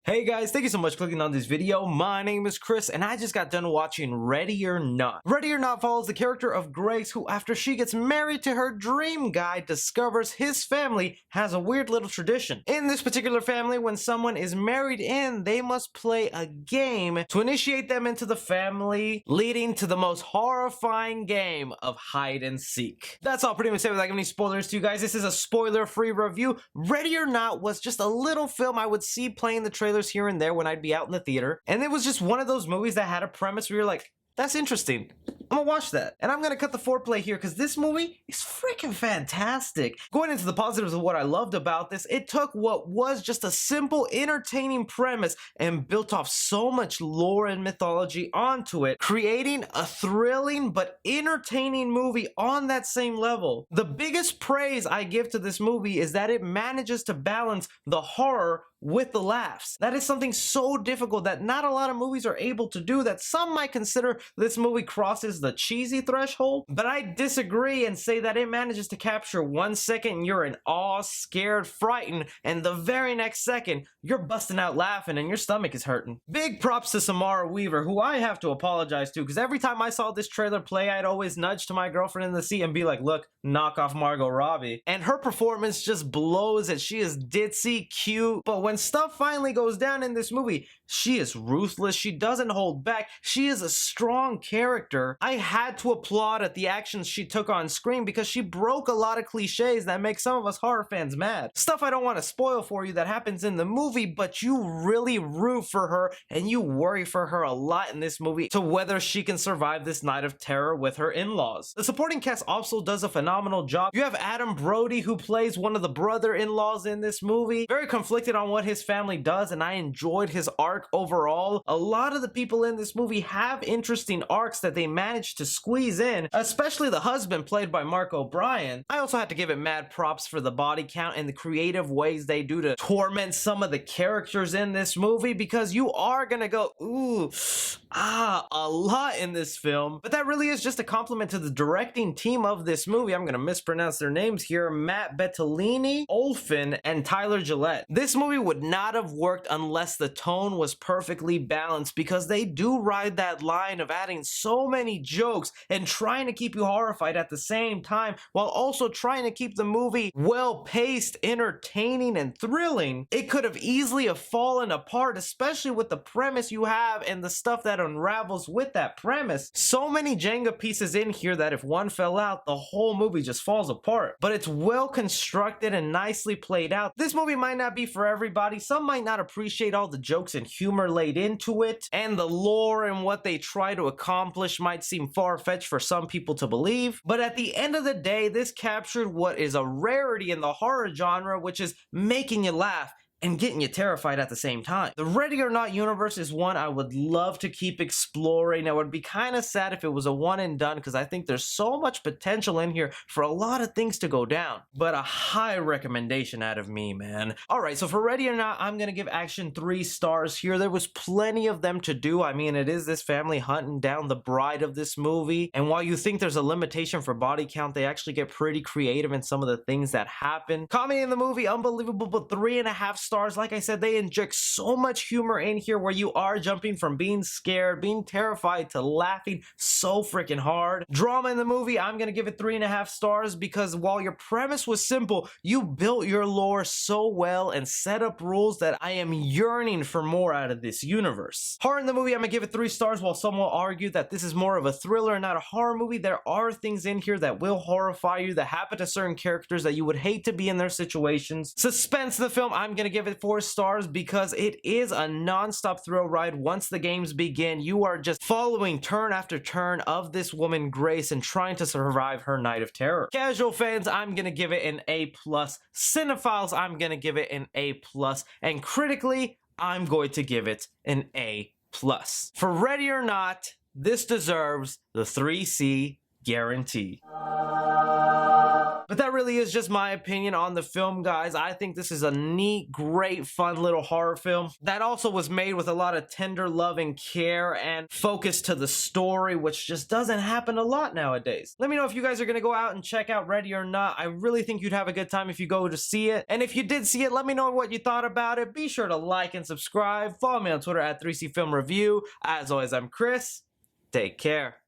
Hey guys, thank you so much for clicking on this video. My name is Chris and I just got done watching Ready or Not. Ready or Not follows the character of Grace, who after she gets married to her dream guy discovers his family has a weird little tradition. In this particular family, when someone is married in, they must play a game to initiate them into the family, leading to the most horrifying game of hide and seek. That's all pretty much it without giving any spoilers to you guys. This is a spoiler-free review. Ready or Not was just a little film I would see playing the trailers here and there when I'd be out in the theater, and it was just one of those movies that had a premise where you're like, that's interesting, I'm gonna watch that. And I'm gonna cut the foreplay here because this movie is freaking fantastic. Going into the positives of what I loved about this, it took what was just a simple, entertaining premise and built off so much lore and mythology onto it, creating a thrilling but entertaining movie on that same level. The biggest praise I give to this movie is that it manages to balance the horror with the laughs. That is something so difficult that not a lot of movies are able to do, that some might consider this movie crosses the cheesy threshold, but I disagree and say that it manages to capture 1 second and you're in awe, scared, frightened, and the very next second you're busting out laughing and your stomach is hurting. Big props to Samarra Weaver, who I have to apologize to, because every time I saw this trailer play, I'd always nudge to my girlfriend in the seat and be like, look, knock off Margot Robbie. And her performance just blows it. She is ditzy, cute, but when stuff finally goes down in this movie, she is ruthless. She doesn't hold back. She is a strong character. I had to applaud at the actions she took on screen because she broke a lot of cliches that make some of us horror fans mad. Stuff I don't want to spoil for you that happens in the movie, but you really root for her and you worry for her a lot in this movie to whether she can survive this night of terror with her in-laws. The supporting cast also does a phenomenal job. You have Adam Brody, who plays one of the brother-in-laws in this movie. Very conflicted on what his family does, and I enjoyed his arc overall. A lot of the people in this movie have interesting arcs that they managed to squeeze in, especially the husband played by Mark O'Brien. I also had to give it mad props for the body count and the creative ways they do to torment some of the characters in this movie, because you are gonna go, ooh, a lot in this film. But that really is just a compliment to the directing team of this movie. I'm gonna mispronounce their names here. Matt Bettolini, Olfin, and Tyler Gillette. This movie would not have worked unless the tone was perfectly balanced, because they do ride that line of adding so many jokes and trying to keep you horrified at the same time, while also trying to keep the movie well-paced, entertaining, and thrilling. It could have easily have fallen apart, especially with the premise you have and the stuff that unravels with that premise. So many Jenga pieces in here that if one fell out, the whole movie just falls apart. But it's well constructed and nicely played out. This movie might not be for everybody. Some might not appreciate all the jokes and humor laid into it, and the lore and what they try to accomplish might seem far-fetched for some people to believe. But at the end of the day, this captured what is a rarity in the horror genre, which is making you laugh and getting you terrified at the same time. The Ready or Not universe is one I would love to keep exploring. I would be kind of sad if it was a one and done, because I think there's so much potential in here for a lot of things to go down. But a high recommendation out of me, man. Alright, so for Ready or Not, I'm gonna give action 3 stars here. There was plenty of them to do. I mean, it is this family hunting down the bride of this movie, and while you think there's a limitation for body count, they actually get pretty creative in some of the things that happen. Comedy in the movie, unbelievable, but 3.5 stars. Like I said, they inject so much humor in here where you are jumping from being scared, being terrified, to laughing so freaking hard. Drama in the movie, I'm gonna give it 3.5 stars because while your premise was simple, you built your lore so well and set up rules that I am yearning for more out of this universe. Horror in the movie, I'm gonna give it 3 stars. While some will argue that this is more of a thriller, not a horror movie, there are things in here that will horrify you, that happen to certain characters that you would hate to be in their situations. Suspense in the film, I'm gonna give it 4 stars because it is a non-stop thrill ride. Once the games begin, you are just following turn after turn of this woman Grace and trying to survive her night of terror. Casual fans, I'm gonna give it an A+. Cinephiles, I'm gonna give it an A+. And critically, I'm going to give it an A+. For Ready or Not, this deserves the 3C guarantee. But that really is just my opinion on the film, guys. I think this is a neat, great, fun little horror film that also was made with a lot of tender love and care and focus to the story, which just doesn't happen a lot nowadays. Let me know if you guys are gonna go out and check out Ready or Not. I really think you'd have a good time if you go to see it. And if you did see it, let me know what you thought about it. Be sure to like and subscribe. Follow me on Twitter at 3C Film Review. As always, I'm Chris. Take care.